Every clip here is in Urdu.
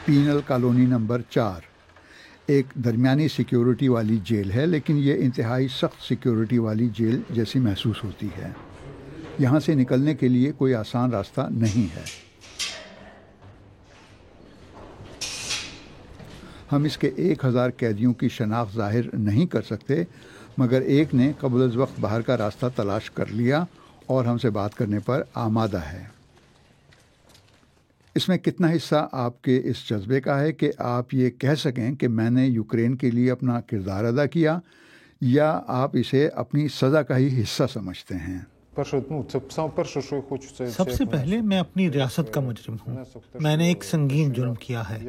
پینل کالونی نمبر 4 ایک درمیانی سیکیورٹی والی جیل ہے، لیکن یہ انتہائی سخت سیکیورٹی والی جیل جیسی محسوس ہوتی ہے۔ یہاں سے نکلنے کے لیے کوئی آسان راستہ نہیں ہے۔ ہم اس کے 1000 قیدیوں کی شناخت ظاہر نہیں کر سکتے، مگر ایک نے قبل از وقت باہر کا راستہ تلاش کر لیا اور ہم سے بات کرنے پر آمادہ ہے۔ اس میں کتنا حصہ آپ کے اس جذبے کا ہے کہ آپ یہ کہہ سکیں کہ میں نے یوکرین کے لیے اپنا کردار ادا کیا، یا آپ اسے اپنی سزا کا ہی حصہ سمجھتے ہیں؟ سب سے پہلے میں اپنی ریاست کا مجرم ہوں۔ میں نے ایک سنگین جرم کیا ہے،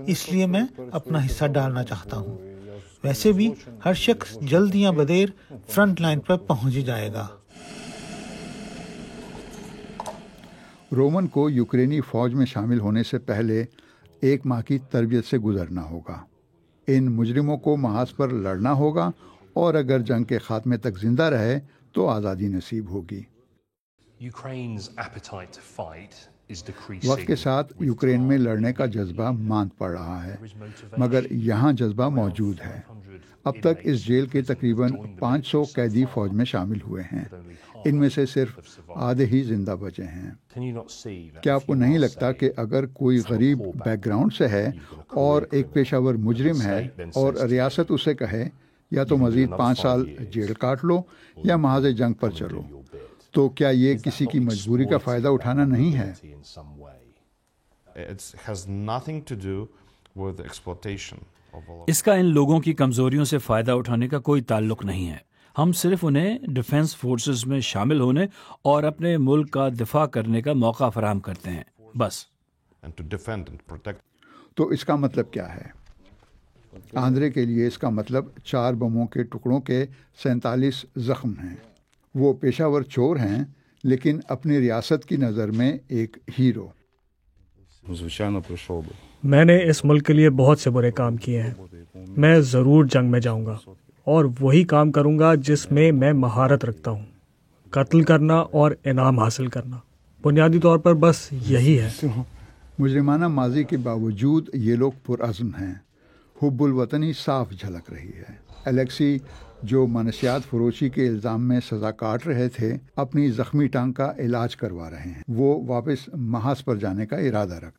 اس لیے میں اپنا حصہ ڈالنا چاہتا ہوں۔ ویسے بھی ہر شخص جلد یا بدیر فرنٹ لائن پر پہنچ ہی جائے گا۔ رومن کو یوکرینی فوج میں شامل ہونے سے پہلے 1 ماہ کی تربیت سے گزرنا ہوگا۔ ان مجرموں کو محاذ پر لڑنا ہوگا، اور اگر جنگ کے خاتمے تک زندہ رہے تو آزادی نصیب ہوگی۔ وقت کے ساتھ یوکرین میں لڑنے کا جذبہ ماند پڑ رہا ہے، مگر یہاں جذبہ موجود ہے۔ اب تک اس جیل کے تقریباً 500 قیدی فوج میں شامل ہوئے ہیں، ان میں سے صرف آدھے ہی زندہ بچے ہیں۔ کیا آپ کو نہیں لگتا کہ اگر کوئی غریب بیک گراؤنڈ سے ہے اور ایک پیشہ ور مجرم ہے اور ریاست اسے کہے یا تو مزید 5 سال جیل کاٹ لو یا محاذ جنگ پر چلو، تو کیا یہ کسی کی مجبوری کا فائدہ اٹھانا نہیں ہے؟ اس کا ان لوگوں کی کمزوریوں سے فائدہ اٹھانے کا کوئی تعلق نہیں ہے۔ ہم صرف انہیں ڈیفنس فورسز میں شامل ہونے اور اپنے ملک کا دفاع کرنے کا موقع فراہم کرتے ہیں، بس۔ تو اس کا مطلب کیا ہے؟ آندرے کے لیے اس کا مطلب 4 بموں کے ٹکڑوں کے 47 زخم ہیں۔ وہ پیشہ ور چور ہیں، لیکن اپنی ریاست کی نظر میں ایک ہیرو۔ میں نے اس ملک کے لیے بہت سے برے کام کیے ہیں۔ میں ضرور جنگ میں جاؤں گا اور وہی کام کروں گا جس میں میں مہارت رکھتا ہوں، قتل کرنا اور انعام حاصل کرنا۔ بنیادی طور پر بس یہی ہے۔ مجرمانہ ماضی کے باوجود یہ لوگ پرعزم ہیں۔ حب الوطنی صاف جھلک رہی ہے۔ الیکسی، جو منشیات فروشی کے الزام میں سزا کاٹ رہے تھے، اپنی زخمی ٹانگ کا علاج کروا رہے ہیں۔ وہ واپس محاذ پر جانے کا ارادہ رکھ۔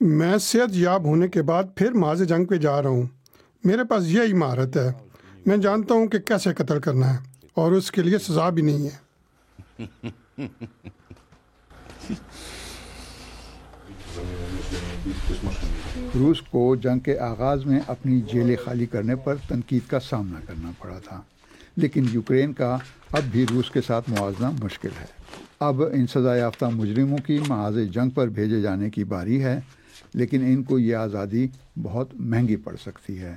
میں صحت یاب ہونے کے بعد پھر محاذ جنگ پہ جا رہا ہوں۔ میرے پاس یہی مہارت ہے۔ میں جانتا ہوں کہ کیسے قتل کرنا ہے، اور اس کے لیے سزا بھی نہیں ہے۔ روس کو جنگ کے آغاز میں اپنی جیلیں خالی کرنے پر تنقید کا سامنا کرنا پڑا تھا، لیکن یوکرین کا اب بھی روس کے ساتھ موازنہ مشکل ہے۔ اب ان سزا یافتہ مجرموں کی محاذ جنگ پر بھیجے جانے کی باری ہے، لیکن ان کو یہ آزادی بہت مہنگی پڑ سکتی ہے۔